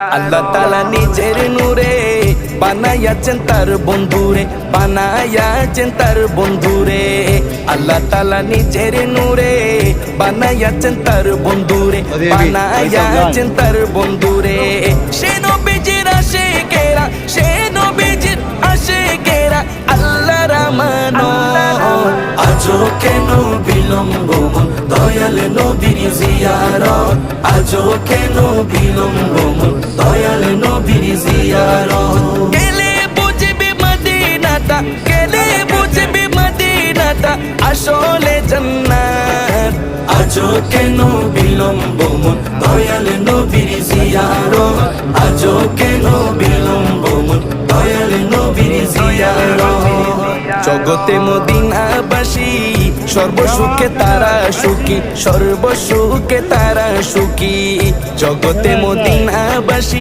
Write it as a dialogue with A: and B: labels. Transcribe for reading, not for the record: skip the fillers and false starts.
A: আল্লাহ তাআলা নিজের নূরে বানায়াছেন তার বন্ধুরে, বানায়াছেন তার বন্ধুরে। আল্লাহ তাআলা নিজের নূরে বানায়াছেন তার বন্ধুরে, বানায়াছেন তার বন্ধুরে। সে নবীজির আশিকেরা, সে নবীজির আশিকেরা আল্লাহর আমানত। আজও কেন বিলম্ব মন দয়াল নবীর জিয়ারত, আজও কেন বিলম্ব মন দয়াল নবীর জিয়ারত। গেলে বুঝবি মদিনাটা, গেলে বুঝবি মদিনাটা আসলে জান্নাত। আজও কেন বিলম্ব মন দয়াল নবীর জিয়ারত, আজও কেন বিলম্ব মন দয়াল নবীর জিয়ারত। জগতে মদিনাবাসী সর্বসুখে তারা সুখী, সর্বসুখে তারা সুখী। জগতে মদিনাবাসী